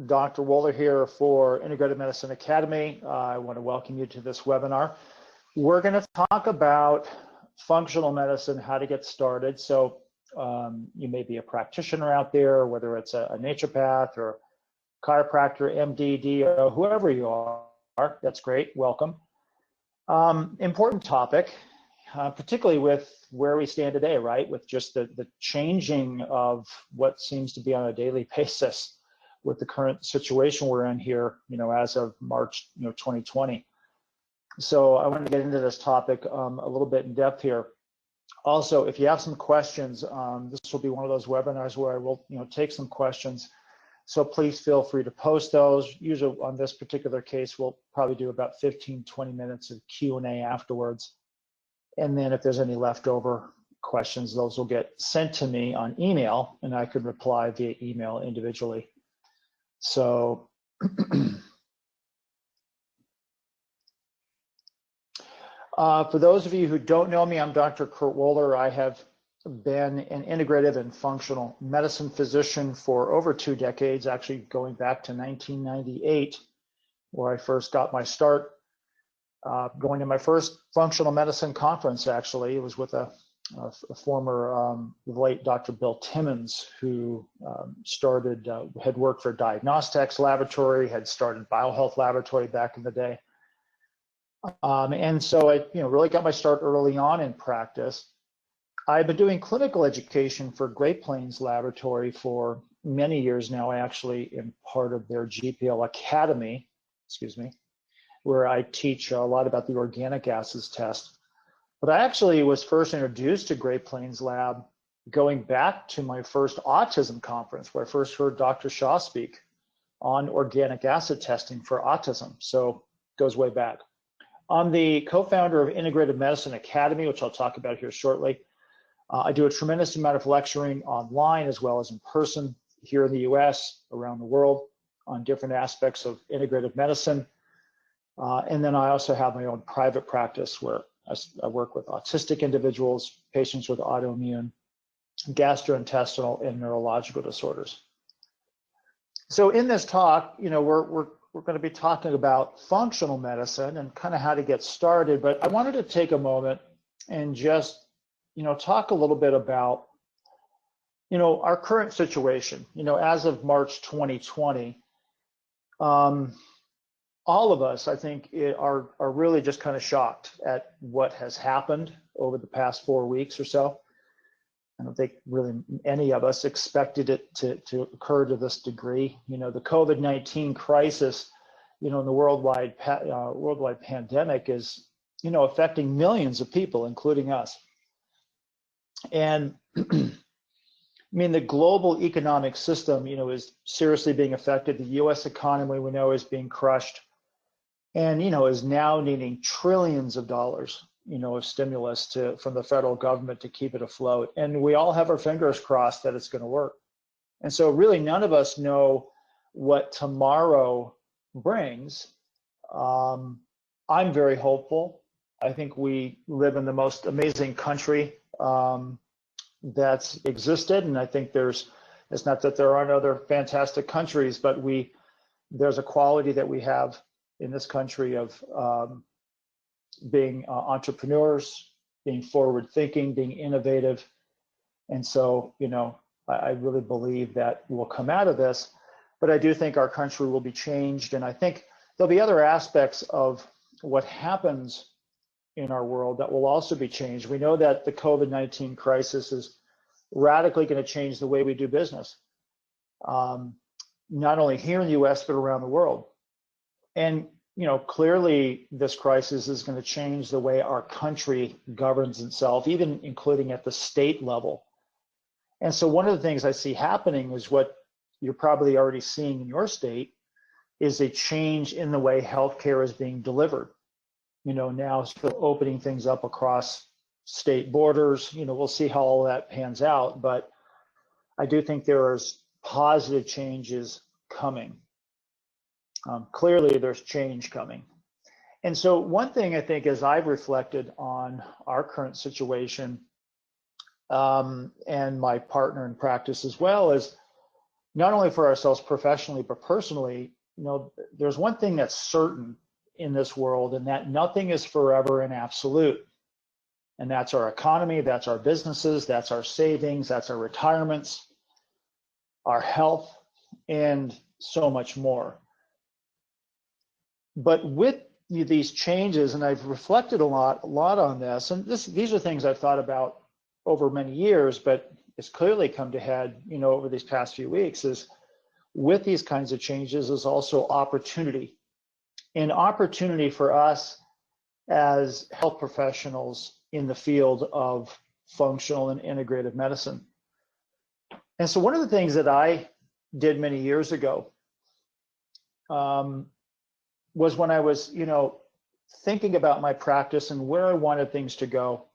Dr. Woeller here for Integrative Medicine Academy. I want to welcome you to this webinar. We're going to talk about functional medicine, how to get started. So you may be a practitioner out there, whether it's a naturopath or chiropractor, MD, DO, whoever you are, that's great, welcome. Important topic, particularly with where we stand today, right? With just the changing of what seems to be on a daily basis with the current situation we're in here, as of March, 2020. So I want to get into this topic a little bit in depth here. Also, if you have some questions, this will be one of those webinars where I will, take some questions. So please feel free to post those. Usually on this particular case, we'll probably do about 15, 20 minutes of Q&A afterwards. And then if there's any leftover questions, those will get sent to me on email and I could reply via email individually. So for those of you who don't know me, I'm Dr. Kurt Woeller. I have been an integrative and functional medicine physician for over 2 decades, actually going back to 1998, where I first got my start. Going to my first functional medicine conference, actually, it was with a former late Dr. Bill Timmons, who had worked for Diagnostics laboratory, had started BioHealth laboratory back in the day. And so I really got my start early on in practice. I've been doing clinical education for Great Plains Laboratory for many years now. I actually am part of their GPL Academy, where I teach a lot about the organic acids test. But I actually was first introduced to Great Plains Lab going back to my first autism conference, where I first heard Dr. Shaw speak on organic acid testing for autism. So it goes way back. I'm the co-founder of Integrative Medicine Academy, which I'll talk about here shortly. I do a tremendous amount of lecturing online as well as in person here in the US, around the world, on different aspects of integrative medicine. And then I also have my own private practice where I work with autistic individuals, patients with autoimmune, gastrointestinal, and neurological disorders. So in this talk, we're going to be talking about functional medicine and kind of how to get started, but I wanted to take a moment and just, talk a little bit about, our current situation. As of March 2020, all of us, I think, are really just kind of shocked at what has happened over the past 4 weeks or so. I don't think really any of us expected it to occur to this degree. The COVID-19 crisis, in the worldwide pandemic is, affecting millions of people, including us. And the global economic system, is seriously being affected. The US economy, we know, is being crushed and, is now needing trillions of dollars, of stimulus from the federal government to keep it afloat. And we all have our fingers crossed that it's going to work. And so really none of us know what tomorrow brings. I'm very hopeful. I think we live in the most amazing country that's existed, and I think it's not that there aren't other fantastic countries, but there's a quality that we have in this country of being entrepreneurs, being forward thinking, being innovative. And so, I really believe that we'll come out of this, but I do think our country will be changed. And I think there'll be other aspects of what happens in our world that will also be changed. We know that the COVID-19 crisis is radically going to change the way we do business, not only here in the US, but around the world. And, clearly this crisis is going to change the way our country governs itself, even including at the state level. And so one of the things I see happening is what you're probably already seeing in your state is a change in the way healthcare is being delivered. Now still opening things up across state borders, we'll see how all that pans out, but I do think there is positive changes coming. Clearly there's change coming. And so one thing I think, as I've reflected on our current situation, and my partner in practice as well, is not only for ourselves professionally, but personally, there's one thing that's certain in this world, and that nothing is forever and absolute. And that's our economy, that's our businesses, that's our savings, that's our retirements, our health, and so much more. But with these changes, and I've reflected a lot on this, and these are things I've thought about over many years, but it's clearly come to head, over these past few weeks, is with these kinds of changes is also opportunity. An opportunity for us as health professionals in the field of functional and integrative medicine. And so one of the things that I did many years ago was when I was, thinking about my practice and where I wanted things to go,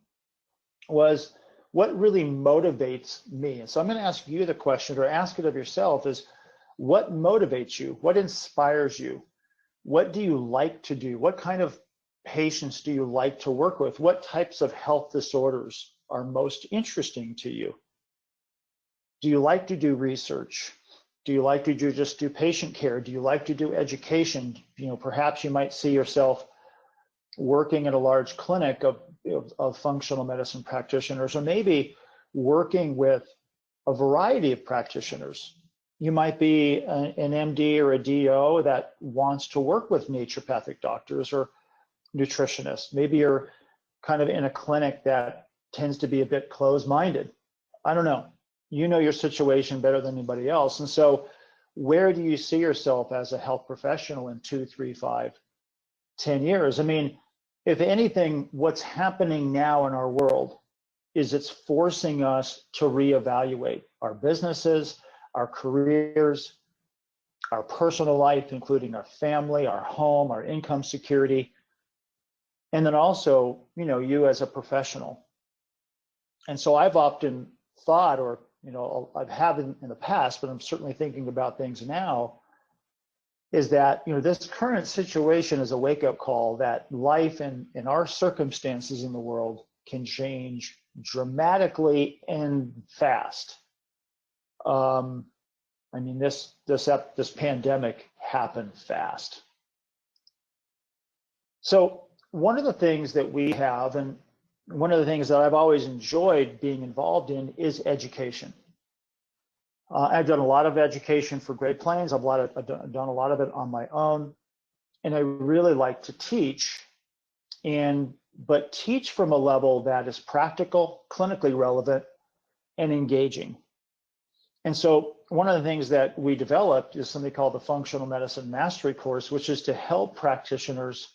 was what really motivates me. And so I'm going to ask you the question, or ask it of yourself, is what motivates you? What inspires you? What do you like to do? What kind of patients do you like to work with? What types of health disorders are most interesting to you? Do you like to do research? Do you like to just do patient care? Do you like to do education? Perhaps you might see yourself working at a large clinic of functional medicine practitioners, or maybe working with a variety of practitioners. You might be an MD or a DO that wants to work with naturopathic doctors or nutritionists. Maybe you're kind of in a clinic that tends to be a bit closed-minded. I don't know. You know your situation better than anybody else. And so where do you see yourself as a health professional in 2, 3, 5, 10 years? I mean, if anything, what's happening now in our world is it's forcing us to reevaluate our businesses, our careers, our personal life, including our family, our home, our income security, and then also, you as a professional. And so I've often thought, or I've had in the past, but I'm certainly thinking about things now, is that this current situation is a wake-up call that life and our circumstances in the world can change dramatically and fast. This pandemic happened fast. So one of the things that we have, and one of the things that I've always enjoyed being involved in, is education. I've done a lot of education for Great Plains. I've done a lot of it on my own, and I really like to teach, but teach from a level that is practical, clinically relevant, and engaging. And so one of the things that we developed is something called the Functional Medicine Mastery Course, which is to help practitioners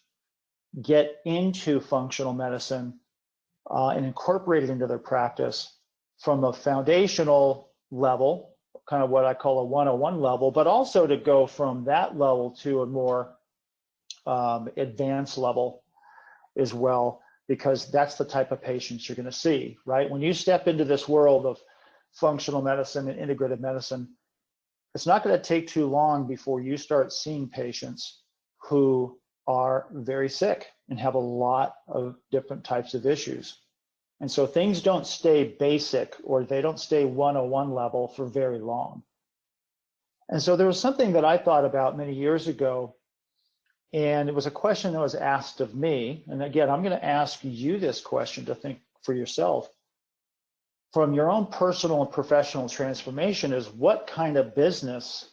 get into functional medicine and incorporate it into their practice from a foundational level, kind of what I call a 101 level, but also to go from that level to a more advanced level as well, because that's the type of patients you're going to see, right? When you step into this world of functional medicine and integrative medicine, it's not going to take too long before you start seeing patients who are very sick and have a lot of different types of issues. And so things don't stay basic, or they don't stay 101 level for very long. And so there was something that I thought about many years ago, and it was a question that was asked of me. And again, I'm going to ask you this question to think for yourself. From your own personal and professional transformation, is what kind of business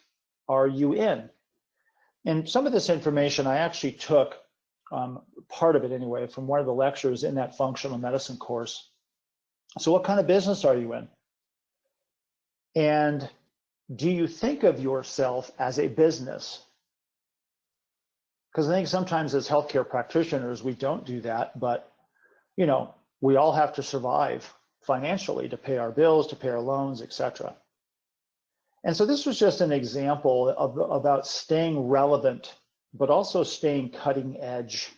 are you in? And some of this information I actually took, part of it anyway, from one of the lectures in that functional medicine course. So what kind of business are you in? And do you think of yourself as a business? Because I think sometimes as healthcare practitioners, we don't do that, but we all have to survive financially to pay our bills, to pay our loans, etc. And so this was just an example about staying relevant, but also staying cutting edge,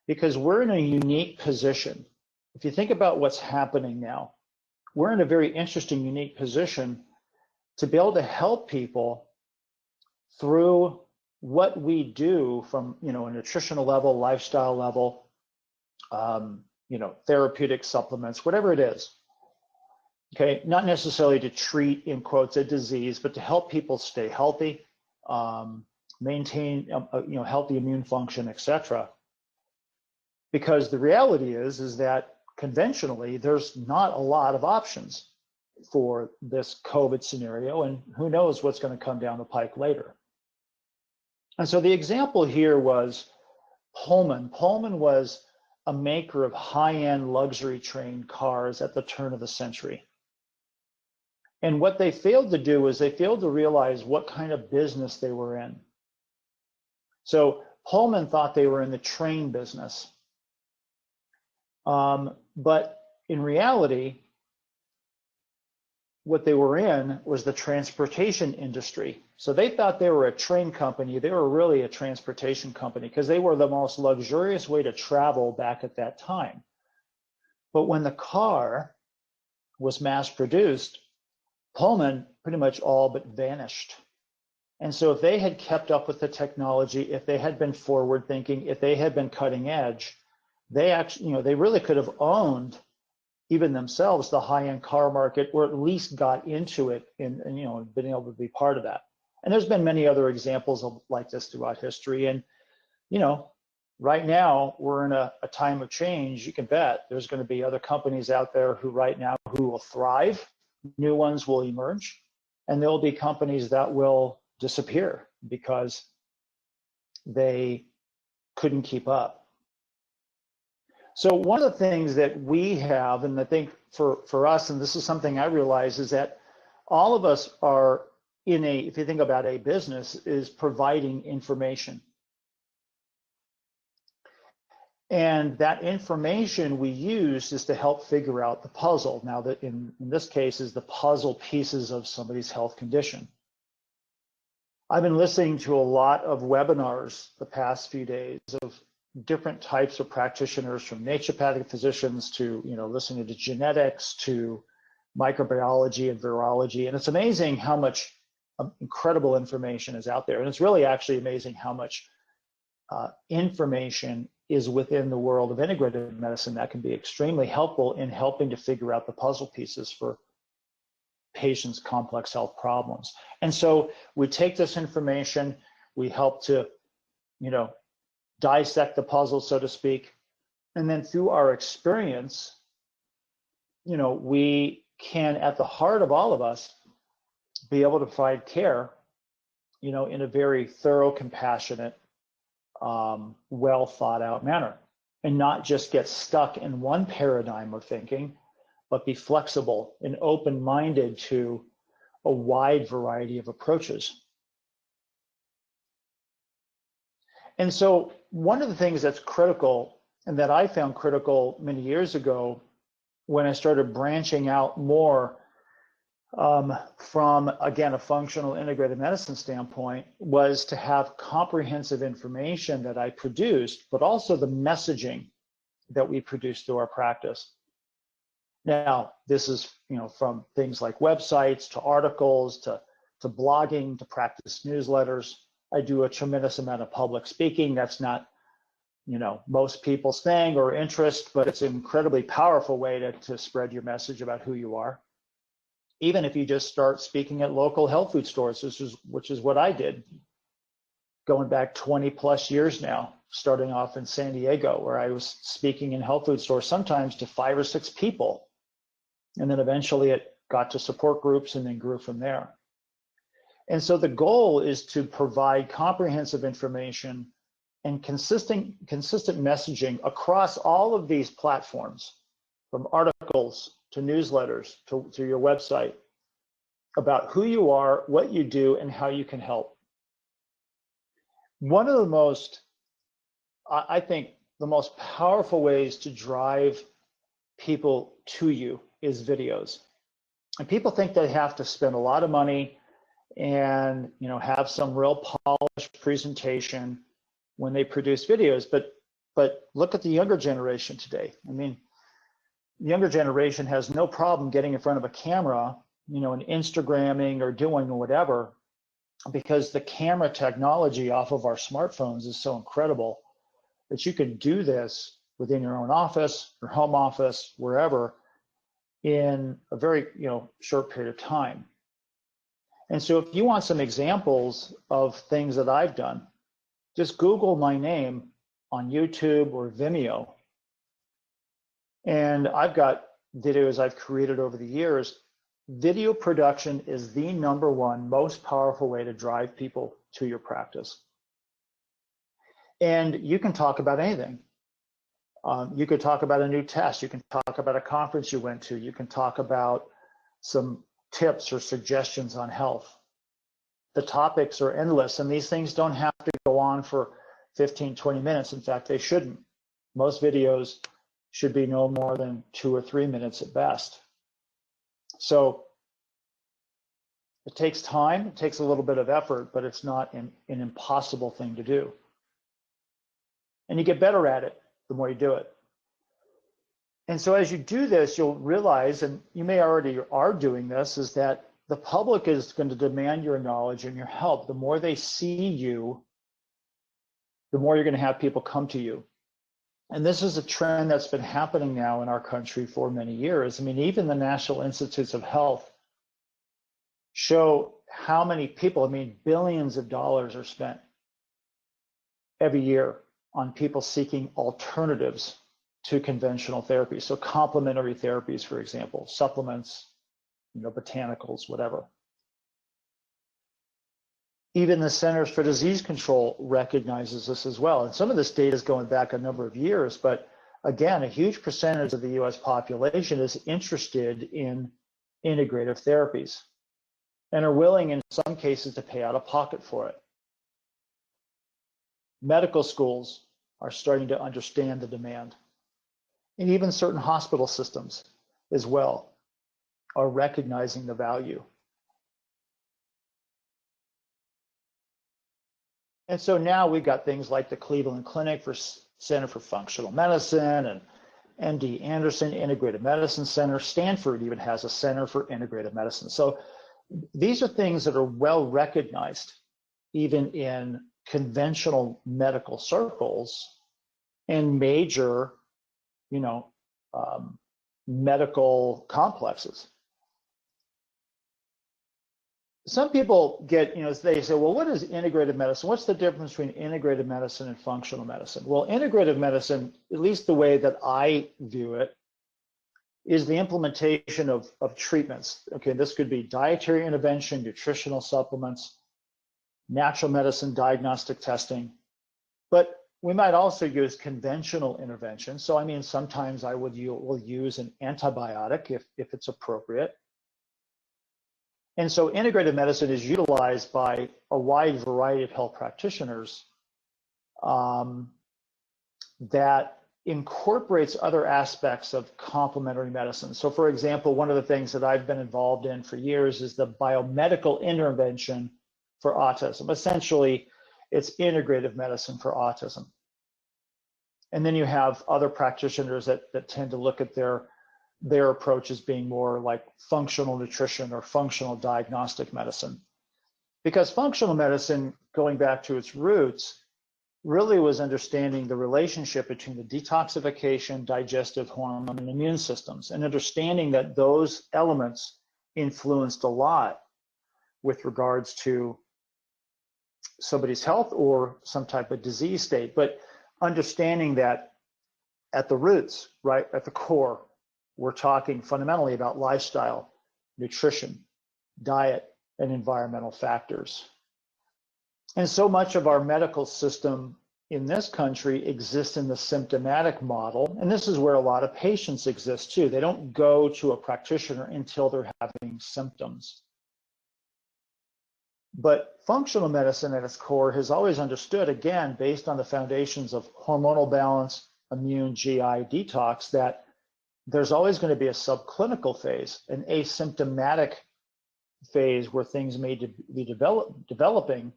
because we're in a unique position. If you think about what's happening now, we're in a very interesting, unique position to be able to help people through what we do from, a nutritional level, lifestyle level, therapeutic supplements, whatever it is. Okay, not necessarily to treat, in quotes, a disease, but to help people stay healthy, maintain healthy immune function, etc. Because the reality is that conventionally there's not a lot of options for this COVID scenario, and who knows what's going to come down the pike later. And so the example here was Pullman. Pullman was a maker of high-end luxury train cars at the turn of the century. And what they failed to do is they failed to realize what kind of business they were in. So Pullman thought they were in the train business. But in reality, what they were in was the transportation industry. So they thought they were a train company. They were really a transportation company because they were the most luxurious way to travel back at that time. But when the car was mass produced, Pullman pretty much all but vanished. And so if they had kept up with the technology, if they had been forward thinking, if they had been cutting edge, they actually, they really could have owned even themselves the high-end car market, or at least got into it and been able to be part of that. And there's been many other examples of like this throughout history. And right now we're in a time of change. You can bet there's going to be other companies out there who will thrive, new ones will emerge, and there'll be companies that will disappear because they couldn't keep up. So one of the things that we have, and I think for us, and this is something I realize, is that all of us are if you think about a business, is providing information. And that information we use is to help figure out the puzzle. Now that in this case is the puzzle pieces of somebody's health condition. I've been listening to a lot of webinars the past few days of different types of practitioners, from naturopathic physicians to listening to genetics to microbiology and virology. And it's amazing how much incredible information is out there. And it's really actually amazing how much information is within the world of integrative medicine that can be extremely helpful in helping to figure out the puzzle pieces for patients' complex health problems. And so we take this information, we help to dissect the puzzle, so to speak, and then through our experience, we can, at the heart of all of us, be able to provide care, in a very thorough, compassionate, well thought out manner, and not just get stuck in one paradigm of thinking, but be flexible and open-minded to a wide variety of approaches. And so one of the things that's critical, and that I found critical many years ago when I started branching out more from, again, a functional integrative medicine standpoint, was to have comprehensive information that I produced, but also the messaging that we produce through our practice. Now, this is, from things like websites to articles to blogging to practice newsletters. I do a tremendous amount of public speaking. That's not, most people's thing or interest, but it's an incredibly powerful way to spread your message about who you are. Even if you just start speaking at local health food stores, which is what I did, going back 20 plus years now, starting off in San Diego, where I was speaking in health food stores, sometimes to 5 or 6 people. And then eventually it got to support groups and then grew from there. And so the goal is to provide comprehensive information and consistent messaging across all of these platforms, from articles to newsletters to your website, about who you are, what you do, and how you can help. One of the most, I think, the most powerful ways to drive people to you is videos. And people think they have to spend a lot of money and have some real polished presentation when they produce videos, but look at the younger generation today. I mean, the younger generation has no problem getting in front of a camera, and Instagramming or doing whatever, because the camera technology off of our smartphones is so incredible that you can do this within your own office, your home office, wherever, in a very short period of time. And so if you want some examples of things that I've done, just Google my name on YouTube or Vimeo. And I've got videos I've created over the years. Video production is the #1 most powerful way to drive people to your practice. And you can talk about anything. You could talk about a new test. You can talk about a conference you went to. You can talk about some tips or suggestions on health. The topics are endless, and these things don't have to go on for 15, 20 minutes. In fact, they shouldn't. Most videos should be no more than 2 or 3 minutes at best. So it takes time, it takes a little bit of effort, but it's not an impossible thing to do. And you get better at it the more you do it. And so as you do this, you'll realize, and you may already are doing this, is that the public is going to demand your knowledge and your help. The more they see you, the more you're going to have people come to you. And this is a trend that's been happening now in our country for many years. I mean, even the National Institutes of Health show how many people, billions of dollars are spent every year on people seeking alternatives to conventional therapies. So complementary therapies, for example, supplements, botanicals, whatever. Even the Centers for Disease Control recognizes this as well. And some of this data is going back a number of years, but again, a huge percentage of the US population is interested in integrative therapies and are willing in some cases to pay out of pocket for it. Medical schools are starting to understand the demand. And even certain hospital systems as well are recognizing the value. And so now we've got things like the Cleveland Clinic for Center for Functional Medicine and MD Anderson Integrative Medicine Center. Stanford even has a Center for Integrative Medicine. So these are things that are well recognized even in conventional medical circles and major, medical complexes. Some people get, they say, well, what is integrative medicine? What's the difference between integrative medicine and functional medicine? Well, integrative medicine, at least the way that I view it, is the implementation of treatments. Okay, this could be dietary intervention, nutritional supplements, natural medicine, diagnostic testing, but we might also use conventional intervention. So, sometimes I will use an antibiotic if it's appropriate. And so integrative medicine is utilized by a wide variety of health practitioners that incorporates other aspects of complementary medicine. So for example, one of the things that I've been involved in for years is the biomedical intervention for autism. Essentially, it's integrative medicine for autism. And then you have other practitioners that tend to look at their approach as being more like functional nutrition or functional diagnostic medicine. Because functional medicine, going back to its roots, really was understanding the relationship between the detoxification, digestive, hormone, and immune systems, and understanding that those elements influenced a lot with regards to somebody's health or some type of disease state. But understanding that at the roots, right, at the core, we're talking fundamentally about lifestyle, nutrition, diet, and environmental factors. And so much of our medical system in this country exists in the symptomatic model, and this is where a lot of patients exist too. They don't go to a practitioner until they're having symptoms. But functional medicine at its core has always understood, again, based on the foundations of hormonal balance, immune, GI, detox, that there's always going to be a subclinical phase, an asymptomatic phase where things may be developing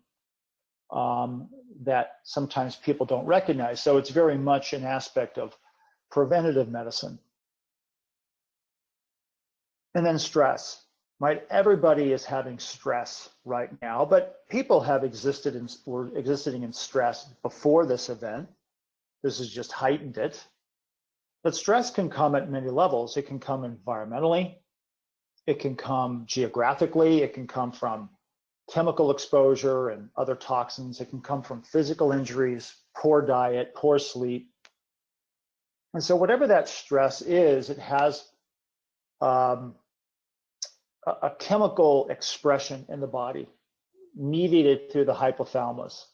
that sometimes people don't recognize. So it's very much an aspect of preventative medicine. And then stress, right? Everybody is having stress right now, but people have were existing in stress before this event. This has just heightened it. But stress can come at many levels. It can come environmentally, it can come geographically, it can come from chemical exposure and other toxins, it can come from physical injuries, poor diet, poor sleep. And so whatever that stress is, it has a chemical expression in the body mediated through the hypothalamus.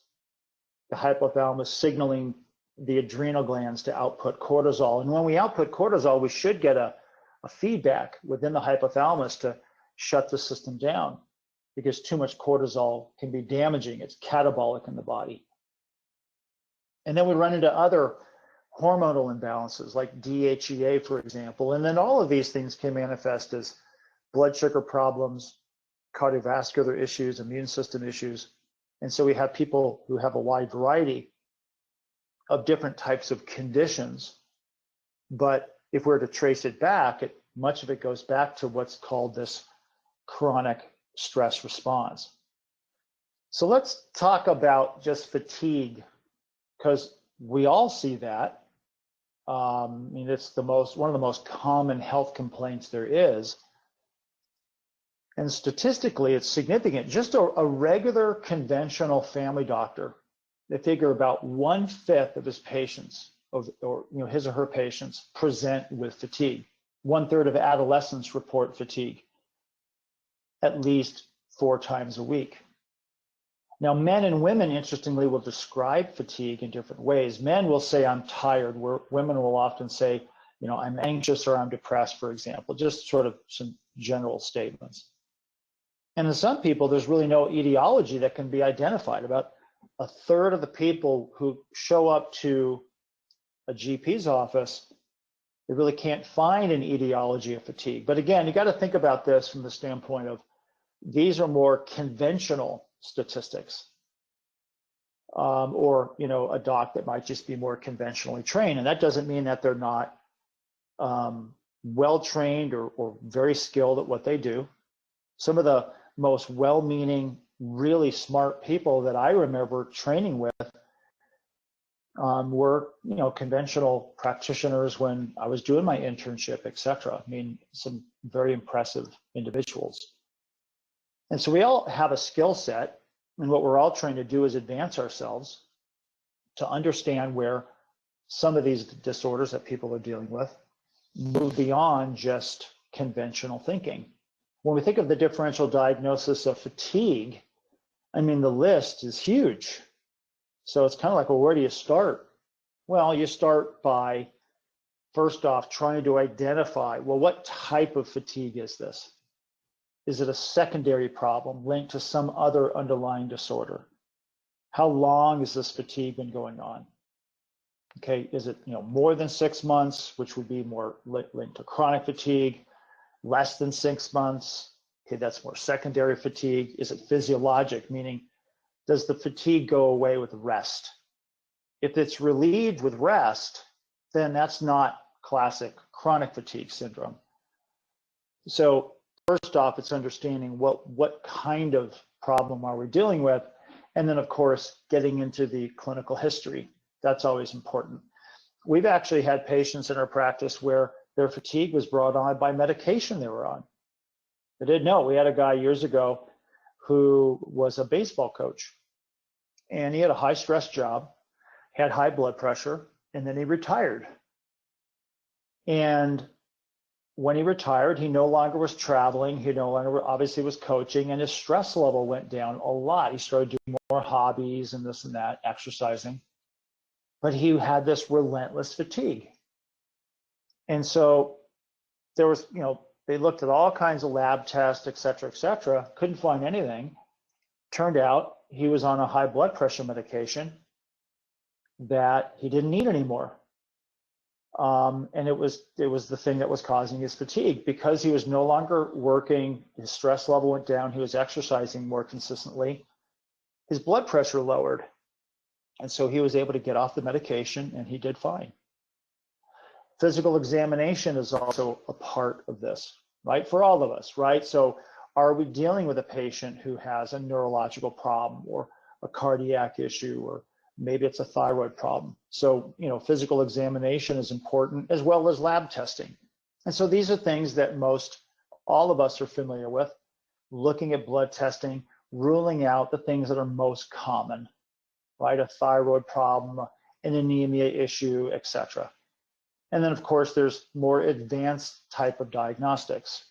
The hypothalamus signaling the adrenal glands to output cortisol. And when we output cortisol, we should get a feedback within the hypothalamus to shut the system down, because too much cortisol can be damaging. It's catabolic in the body. And then we run into other hormonal imbalances like DHEA, for example. And then all of these things can manifest as blood sugar problems, cardiovascular issues, immune system issues. And so we have people who have a wide variety of different types of conditions. But if we're to trace it back, much of it goes back to what's called this chronic stress response. So let's talk about just fatigue, because we all see that. I mean, it's one of the most common health complaints there is. And statistically, it's significant. Just a regular conventional family doctor, they figure about 1/5 of his patients, or his or her patients, present with fatigue. 1/3 of adolescents report fatigue at least 4 times a week. Now, men and women, interestingly, will describe fatigue in different ways. Men will say, I'm tired, where women will often say, I'm anxious or I'm depressed, for example, just sort of some general statements. And in some people, there's really no etiology that can be identified. About 1/3 of the people who show up to a GP's office, they really can't find an etiology of fatigue. But again, you got to think about this from the standpoint of these are more conventional statistics, or a doc that might just be more conventionally trained. And that doesn't mean that they're not well trained or very skilled at what they do. Some of the most well-meaning, really smart people that I remember training with were conventional practitioners when I was doing my internship, etc. I mean, some very impressive individuals. And so we all have a skill set, and what we're all trying to do is advance ourselves to understand where some of these disorders that people are dealing with move beyond just conventional thinking. When we think of the differential diagnosis of fatigue, I mean, the list is huge. So it's kind of like, well, where do you start? Well, you start by, first off, trying to identify, well, what type of fatigue is this? Is it a secondary problem linked to some other underlying disorder? How long has this fatigue been going on? Okay, is it more than 6 months, which would be more linked to chronic fatigue? Less than 6 months, okay, that's more secondary fatigue. Is it physiologic, meaning does the fatigue go away with rest? If it's relieved with rest, then that's not classic chronic fatigue syndrome. So first off, it's understanding what kind of problem are we dealing with, and then of course getting into the clinical history. That's always important. We've actually had patients in our practice where their fatigue was brought on by medication they were on. They didn't know. We had a guy years ago who was a baseball coach, and he had a high stress job, had high blood pressure, and then he retired. And when he retired, he no longer was traveling. He no longer obviously was coaching, and his stress level went down a lot. He started doing more hobbies and this and that, exercising, but he had this relentless fatigue. And so there was, they looked at all kinds of lab tests, et cetera, couldn't find anything. Turned out he was on a high blood pressure medication that he didn't need anymore. And it was the thing that was causing his fatigue. Because he was no longer working, his stress level went down, he was exercising more consistently, his blood pressure lowered. And so he was able to get off the medication, and he did fine. Physical examination is also a part of this, right? For all of us, right? So are we dealing with a patient who has a neurological problem or a cardiac issue or maybe it's a thyroid problem. So, physical examination is important, as well as lab testing. And so these are things that all of us are familiar with, looking at blood testing, ruling out the things that are most common, right? A thyroid problem, an anemia issue, etc. And then, of course, there's more advanced type of diagnostics.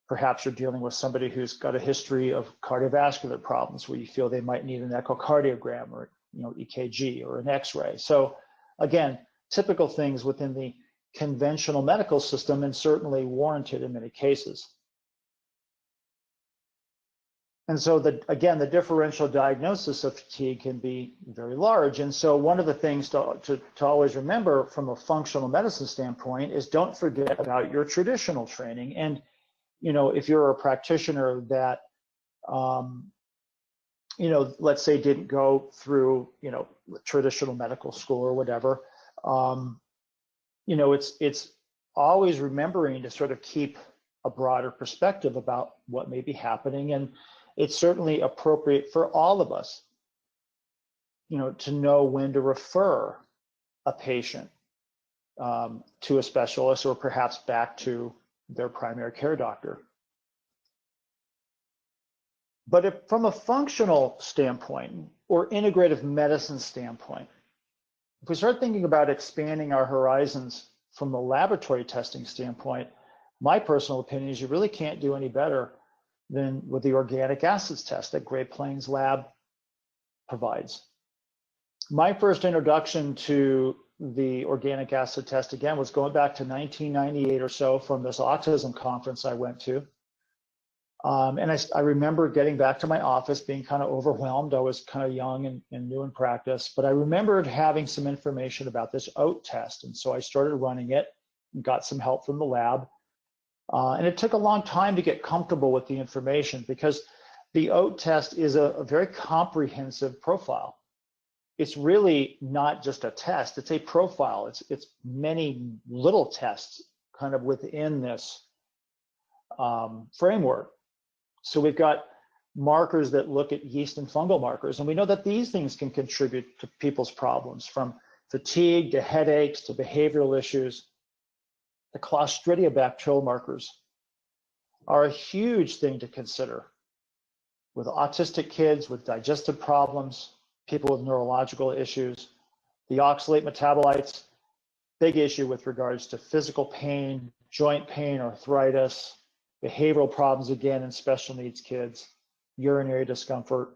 Perhaps you're dealing with somebody who's got a history of cardiovascular problems where you feel they might need an echocardiogram or EKG or an X-ray. So again, typical things within the conventional medical system, and certainly warranted in many cases. And so again, the differential diagnosis of fatigue can be very large. And so one of the things to always remember from a functional medicine standpoint is don't forget about your traditional training. And if you're a practitioner that let's say didn't go through traditional medical school or whatever, it's always remembering to sort of keep a broader perspective about what may be happening. And it's certainly appropriate for all of us, to know when to refer a patient to a specialist, or perhaps back to their primary care doctor. But from a functional standpoint or integrative medicine standpoint, if we start thinking about expanding our horizons from the laboratory testing standpoint, my personal opinion is you really can't do any better than with the organic acids test that Great Plains Lab provides. My first introduction to the organic acid test, again, was going back to 1998 or so from this autism conference I went to. And I remember getting back to my office being kind of overwhelmed. I was kind of young and new in practice, but I remembered having some information about this OAT test. And so I started running it and got some help from the lab. And it took a long time to get comfortable with the information, because the OAT test is a very comprehensive profile. It's really not just a test, it's a profile. It's many little tests kind of within this framework. So we've got markers that look at yeast and fungal markers, and we know that these things can contribute to people's problems, from fatigue to headaches to behavioral issues. The Clostridia bacterial markers are a huge thing to consider with autistic kids, with digestive problems, people with neurological issues. The oxalate metabolites, big issue with regards to physical pain, joint pain, arthritis, behavioral problems, again, in special needs kids, urinary discomfort.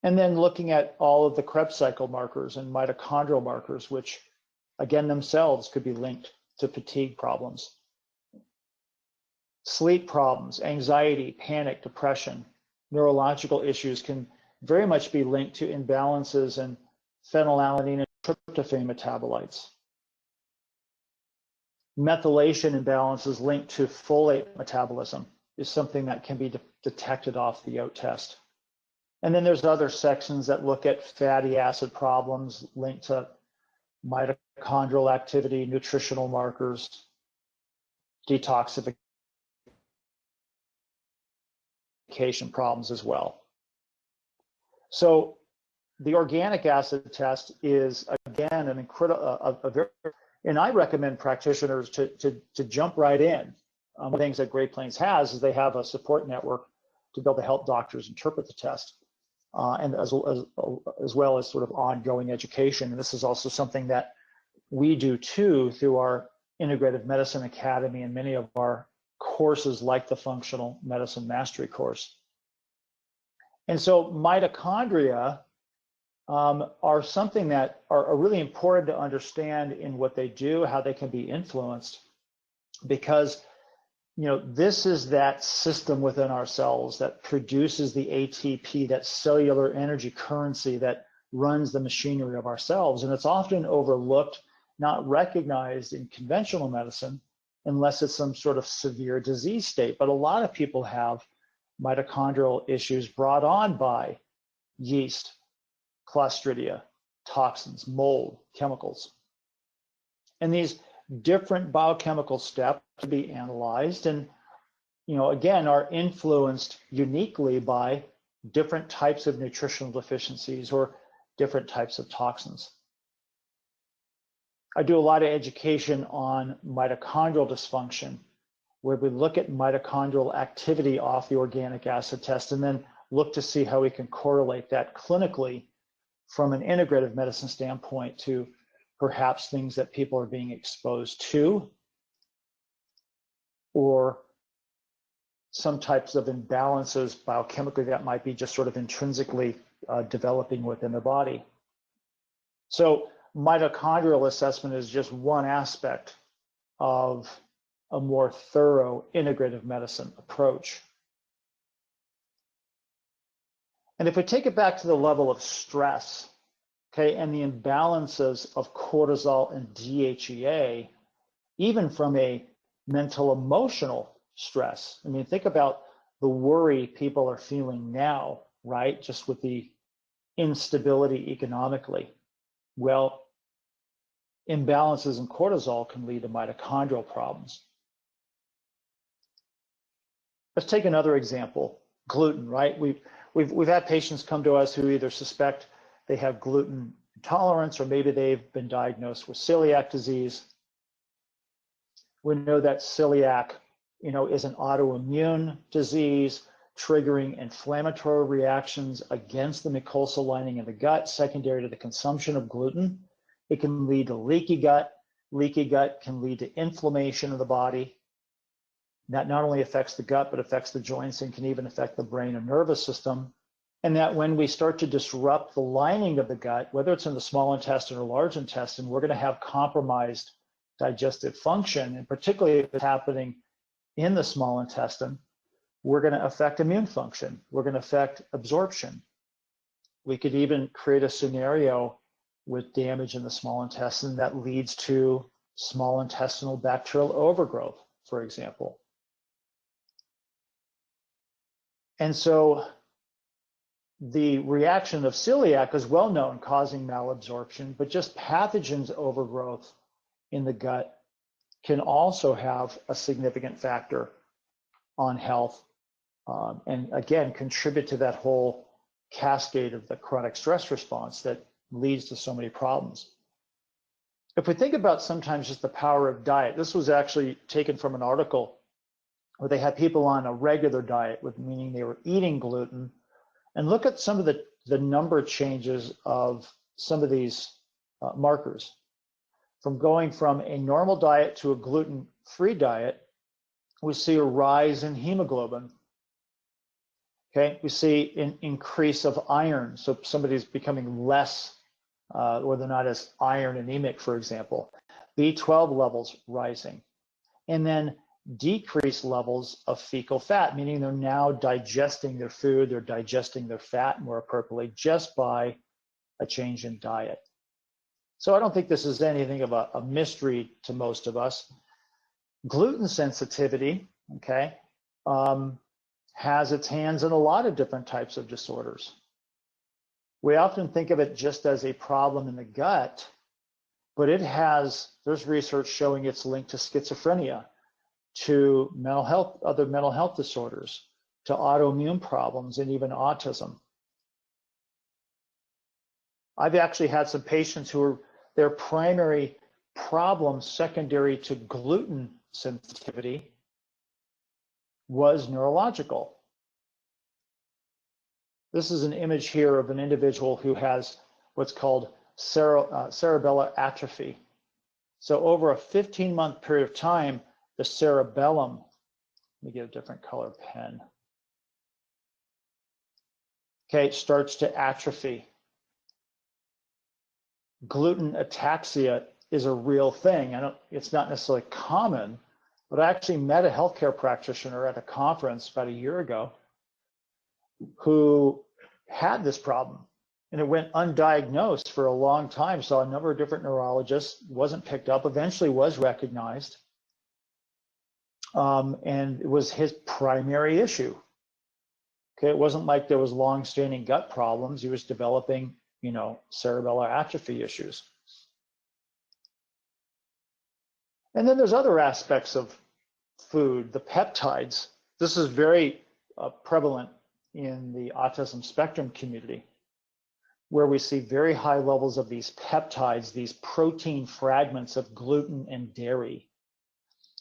And then looking at all of the Krebs cycle markers and mitochondrial markers, which again themselves could be linked to fatigue problems. Sleep problems, anxiety, panic, depression, neurological issues can very much be linked to imbalances in phenylalanine and tryptophan metabolites. Methylation imbalances linked to folate metabolism is something that can be detected off the OAT test. And then there's other sections that look at fatty acid problems linked to mitochondrial activity, nutritional markers, detoxification problems as well. So the organic acid test is, again, an incredible, and I recommend practitioners to jump right in. One of the things that Great Plains has is they have a support network to be able to help doctors interpret the test, and as well as sort of ongoing education. And this is also something that we do too through our Integrative Medicine Academy and many of our courses like the Functional Medicine Mastery course. And so mitochondria are something that are really important to understand in what they do, how they can be influenced, because this is that system within our cells that produces the ATP, that cellular energy currency that runs the machinery of our cells. And it's often overlooked, not recognized in conventional medicine, unless it's some sort of severe disease state. But a lot of people have mitochondrial issues brought on by yeast, Clostridia, toxins, mold, chemicals. And these different biochemical steps to be analyzed and, again, are influenced uniquely by different types of nutritional deficiencies or different types of toxins. I do a lot of education on mitochondrial dysfunction, where we look at mitochondrial activity off the organic acid test and then look to see how we can correlate that clinically from an integrative medicine standpoint to perhaps things that people are being exposed to, or some types of imbalances biochemically that might be just sort of intrinsically developing within the body. So mitochondrial assessment is just one aspect of a more thorough integrative medicine approach. And if we take it back to the level of stress, okay, and the imbalances of cortisol and DHEA, even from a mental emotional stress. I mean, think about the worry people are feeling now, right? Just with the instability economically. Well, imbalances in cortisol can lead to mitochondrial problems. Let's take another example, gluten, right? We've had patients come to us who either suspect they have gluten intolerance or maybe they've been diagnosed with celiac disease. We know that celiac, is an autoimmune disease triggering inflammatory reactions against the mucosal lining of the gut, secondary to the consumption of gluten. It can lead to leaky gut. Leaky gut can lead to inflammation of the body. That not only affects the gut, but affects the joints and can even affect the brain and nervous system. And that when we start to disrupt the lining of the gut, whether it's in the small intestine or large intestine, we're going to have compromised digestive function. And particularly if it's happening in the small intestine, we're going to affect immune function. We're going to affect absorption. We could even create a scenario with damage in the small intestine that leads to small intestinal bacterial overgrowth, for example. And so the reaction of celiac is well known, causing malabsorption, but just pathogens overgrowth in the gut can also have a significant factor on health, and again, contribute to that whole cascade of the chronic stress response that leads to so many problems. If we think about sometimes just the power of diet, this was actually taken from an article where they had people on a regular diet, meaning they were eating gluten, and look at some of the number changes of some of these markers. From going from a normal diet to a gluten-free diet, we see a rise in hemoglobin. Okay, we see an increase of iron. So somebody's becoming less, or they're not as iron anemic, for example. B12 levels rising. And then decreased levels of fecal fat, meaning they're now digesting their food, they're digesting their fat more appropriately just by a change in diet. So I don't think this is anything of a mystery to most of us. Gluten sensitivity, okay, has its hands in a lot of different types of disorders. We often think of it just as a problem in the gut, but there's research showing it's linked to schizophrenia, to mental health, other mental health disorders, to autoimmune problems, and even autism. I've actually had some patients who are their primary problem secondary to gluten sensitivity was neurological. This is an image here of an individual who has what's called cerebellar atrophy. So over a 15-month period of time, the cerebellum, let me get a different color pen. Okay, it starts to atrophy. Gluten ataxia is a real thing. It's not necessarily common, but I actually met a healthcare practitioner at a conference about a year ago who had this problem, and it went undiagnosed for a long time. Saw a number of different neurologists, wasn't picked up, eventually was recognized. And it was his primary issue. Okay, it wasn't like there was long-standing gut problems. He was developing, cerebellar atrophy issues. And then there's other aspects of food, the peptides. This is very prevalent in the autism spectrum community. where we see very high levels of these peptides, these protein fragments of gluten and dairy.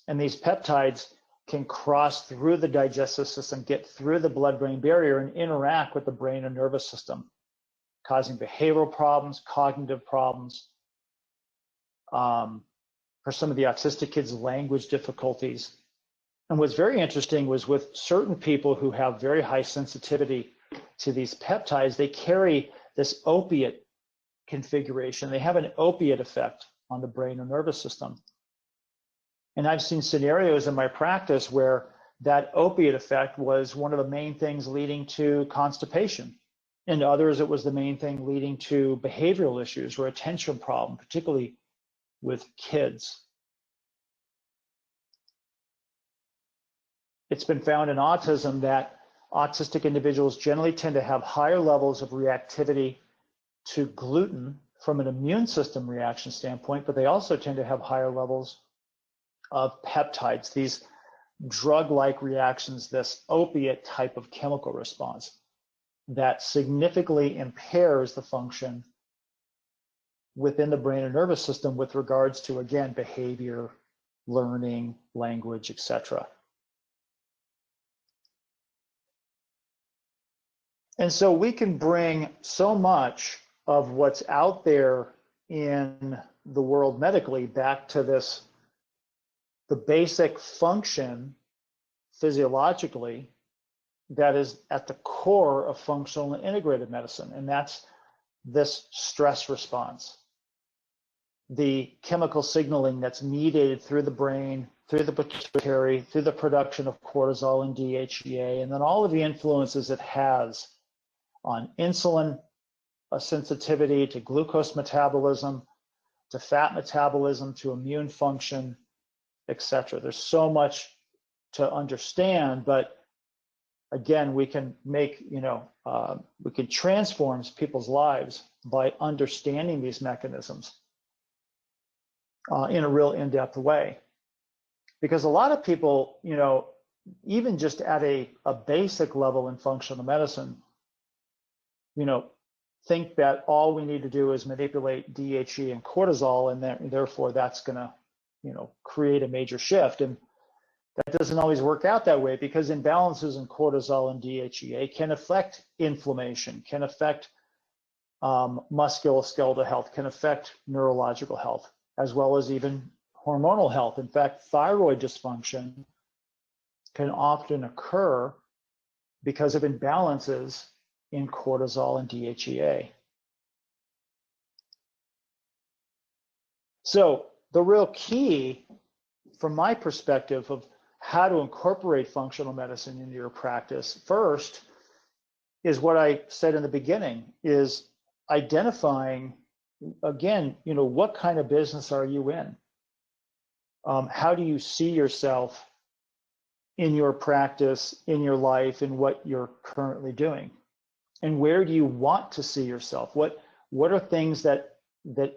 And these peptides can cross through the digestive system, get through the blood-brain barrier, and interact with the brain and nervous system, causing behavioral problems, cognitive problems. For some of the autistic kids, language difficulties. And what's very interesting was with certain people who have very high sensitivity to these peptides, they carry this opiate configuration. They have an opiate effect on the brain and nervous system. And I've seen scenarios in my practice where that opiate effect was one of the main things leading to constipation. In others, it was the main thing leading to behavioral issues or attention problem, particularly with kids. It's been found in autism that autistic individuals generally tend to have higher levels of reactivity to gluten from an immune system reaction standpoint, but they also tend to have higher levels of peptides, these drug-like reactions, this opiate type of chemical response that significantly impairs the function within the brain and nervous system with regards to, again, behavior, learning, language, etc. And so we can bring so much of what's out there in the world medically back to this, the basic function physiologically that is at the core of functional and integrated medicine, and that's this stress response. The chemical signaling that's mediated through the brain, through the pituitary, through the production of cortisol and DHEA, and then all of the influences it has on insulin, a sensitivity to glucose metabolism, to fat metabolism, to immune function, etc. There's so much to understand, but again, we can make, we can transform people's lives by understanding these mechanisms in a real in-depth way. Because a lot of people, even just at a basic level in functional medicine, think that all we need to do is manipulate DHE and cortisol, and therefore that's going to, create a major shift. And that doesn't always work out that way, because imbalances in cortisol and DHEA can affect inflammation, can affect musculoskeletal health, can affect neurological health, as well as even hormonal health. In fact, thyroid dysfunction can often occur because of imbalances in cortisol and DHEA. So the real key, from my perspective, of how to incorporate functional medicine into your practice first is what I said in the beginning, is identifying, again, what kind of business are you in? How do you see yourself in your practice, in your life, in what you're currently doing? And where do you want to see yourself? What are things that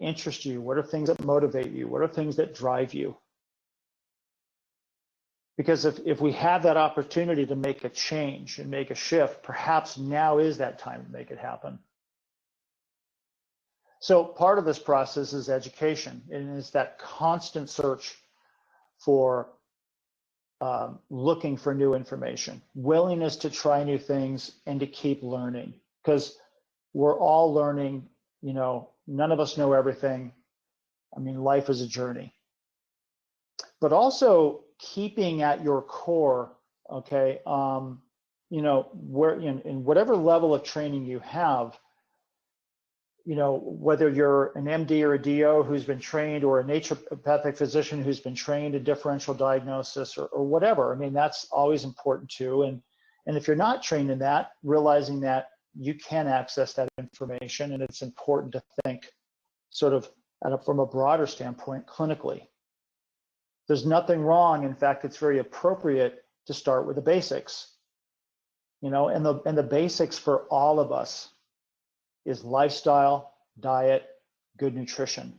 interest you? What are things that motivate you? What are things that drive you? Because if we have that opportunity to make a change and make a shift, perhaps now is that time to make it happen. So part of this process is education, and it's that constant search for looking for new information, willingness to try new things, and to keep learning, because we're all learning. None of us know everything. I mean, life is a journey. But also keeping at your core, okay, where in whatever level of training you have, whether you're an MD or a DO who's been trained, or a naturopathic physician who's been trained in differential diagnosis, or whatever. I mean, that's always important too. And if you're not trained in that, realizing that you can access that information, and it's important to think sort of from a broader standpoint clinically. There's nothing wrong. In fact, it's very appropriate to start with the basics, and the basics for all of us is lifestyle, diet, good nutrition.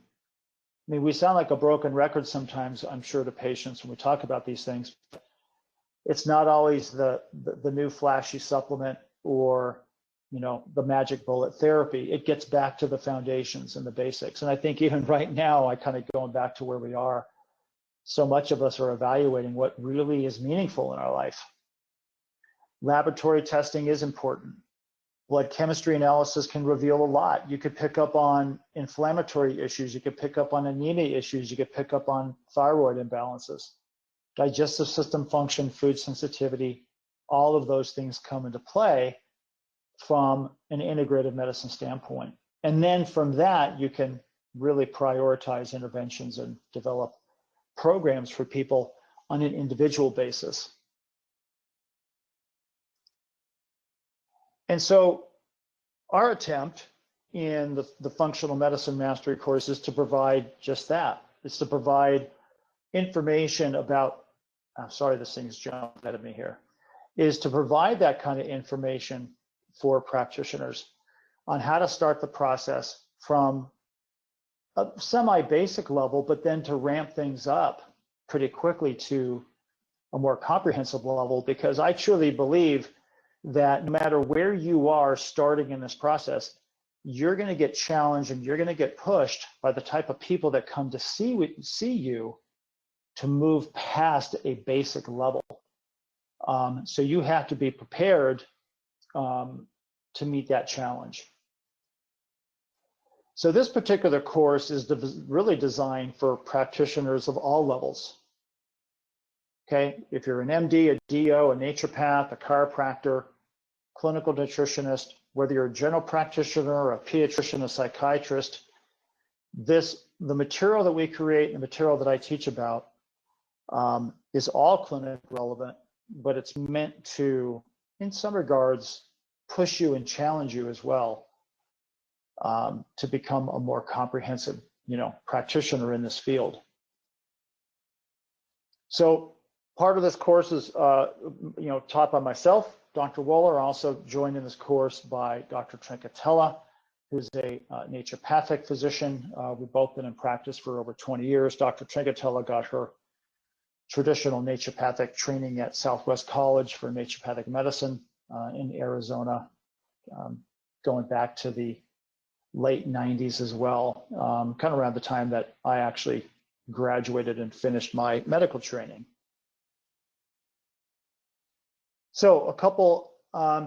I mean, we sound like a broken record sometimes, I'm sure, to patients when we talk about these things. It's not always the new flashy supplement or the magic bullet therapy. It gets back to the foundations and the basics. And I think even right now, I kind of going back to where we are, so much of us are evaluating what really is meaningful in our life. Laboratory testing is important. Blood chemistry analysis can reveal a lot. You could pick up on inflammatory issues. You could pick up on anemia issues. You could pick up on thyroid imbalances, digestive system function, food sensitivity. All of those things come into play from an integrative medicine standpoint. And then from that, you can really prioritize interventions and develop programs for people on an individual basis. And so our attempt in the functional medicine mastery course is to provide just that. It's to provide information about, I'm sorry, this thing's jumped out of me here, is to provide that kind of information for practitioners on how to start the process from a semi-basic level, but then to ramp things up pretty quickly to a more comprehensive level, because I truly believe that no matter where you are starting in this process, you're going to get challenged and you're going to get pushed by the type of people that come to see you to move past a basic level. So you have to be prepared to meet that challenge. So this particular course is really designed for practitioners of all levels. Okay, if you're an MD, a DO, a naturopath, a chiropractor, clinical nutritionist, whether you're a general practitioner, a pediatrician, a psychiatrist, the material that we create, the material that I teach about, is all clinically relevant, but it's meant to, in some regards, push you and challenge you as well, to become a more comprehensive, practitioner in this field. So part of this course is, taught by myself, Dr. Woeller, also joined in this course by Dr. Trincatella, who's a naturopathic physician. We've both been in practice for over 20 years. Dr. Trincatella got her traditional naturopathic training at Southwest College for naturopathic medicine in Arizona, going back to the late 90s as well, kind of around the time that I actually graduated and finished my medical training. So a couple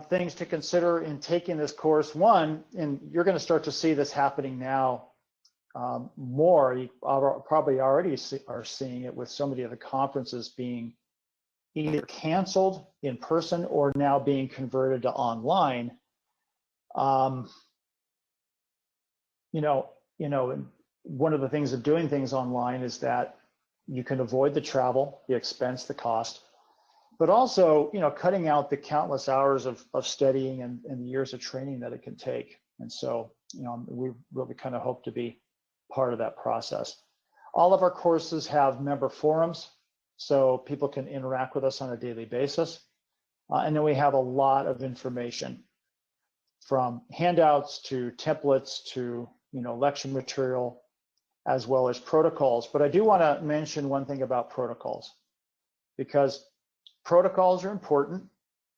things to consider in taking this course. One, and you're going to start to see this happening now more, you probably already are seeing it with so many of the conferences being either canceled in person or now being converted to online. One of the things of doing things online is that you can avoid the travel, the expense, the cost, but also, cutting out the countless hours of studying and the years of training that it can take. And so, we really kind of hope to be part of that process. All of our courses have member forums, so people can interact with us on a daily basis. And then we have a lot of information, from handouts to templates to, lecture material, as well as protocols. But I do want to mention one thing about protocols, because protocols are important,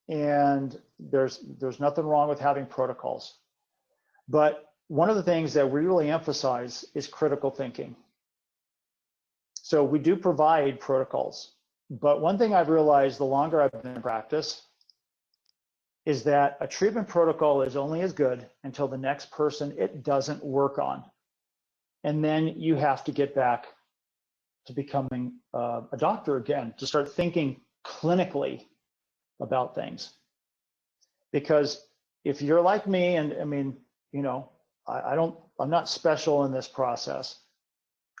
and there's nothing wrong with having protocols. But one of the things that we really emphasize is critical thinking. So we do provide protocols, but one thing I've realized the longer I've been in practice is that a treatment protocol is only as good until the next person it doesn't work on. And then you have to get back to becoming a doctor again, to start thinking clinically about things. Because if you're like me, and I'm not special in this process.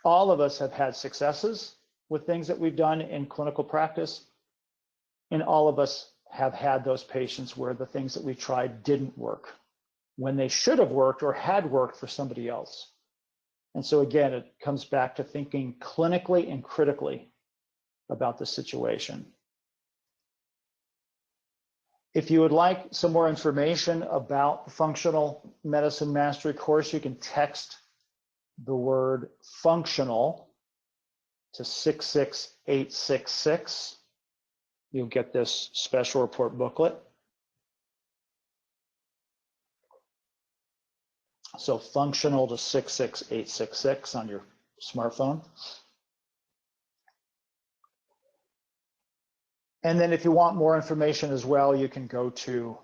All of us have had successes with things that we've done in clinical practice, and all of us have had those patients where the things that we tried didn't work when they should have worked or had worked for somebody else. And so again, it comes back to thinking clinically and critically about the situation. If you would like some more information about the Functional Medicine Mastery course, you can text the word functional to 66866. You'll get this special report booklet. So functional to 66866 on your smartphone. And then if you want more information as well, you can go to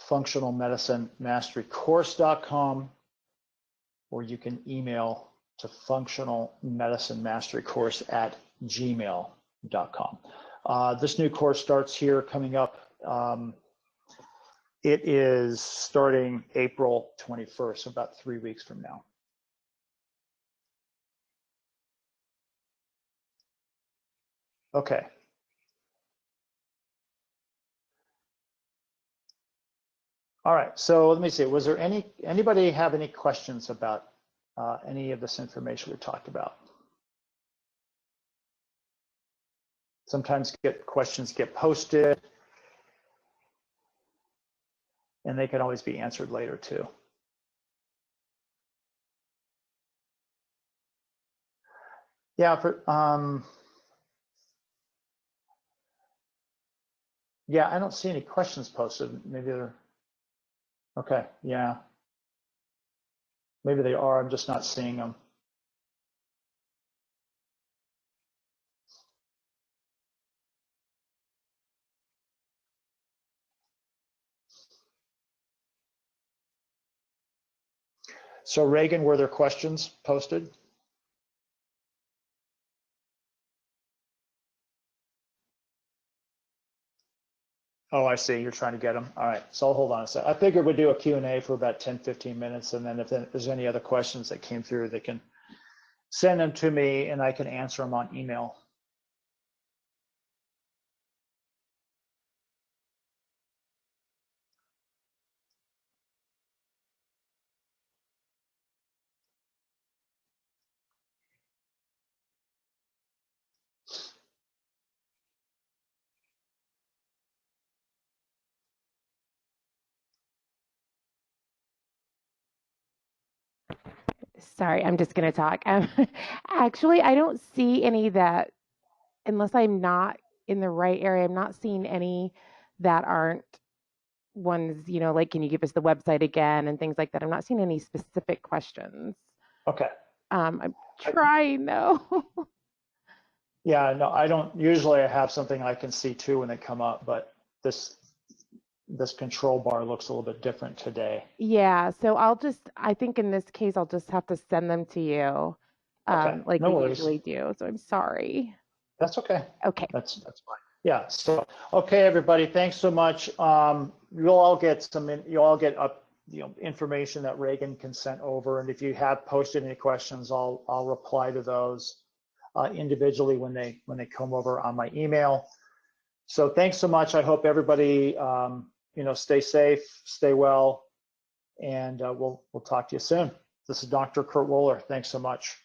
functionalmedicinemasterycourse.com, or you can email to functionalmedicinemasterycourse@gmail.com. This new course starts here coming up. It is starting April 21st, so about 3 weeks from now. Okay. All right, so let me see, was there anybody have any questions about any of this information we talked about? Sometimes questions get posted, and they can always be answered later too. Yeah, yeah, I don't see any questions posted. Maybe they're, okay, yeah. Maybe they are, I'm just not seeing them. So Reagan, were there questions posted? Oh, I see, you're trying to get them. All right, so hold on a sec. I figured we'd do a Q&A for about 10, 15 minutes, and then if there's any other questions that came through, they can send them to me and I can answer them on email. Sorry, I'm just going to talk. Actually, I don't see any that, unless I'm not in the right area, I'm not seeing any that aren't ones, you know, like, can you give us the website again and things like that. I'm not seeing any specific questions. Okay. I'm trying though. Yeah, no, I don't, usually I have something I can see too when they come up, but this control bar looks a little bit different today. Yeah, so I think in this case, I'll just have to send them to you, Okay, like no we worries. usually do. So I'm sorry. That's okay. Okay. That's fine. Yeah. So okay, everybody. Thanks so much. You'll all get information that Reagan can send over, and if you have posted any questions, I'll reply to those individually when they come over on my email. So thanks so much. I hope everybody stay safe, stay well, and we'll talk to you soon. This is Dr. Kurt Woeller. Thanks so much.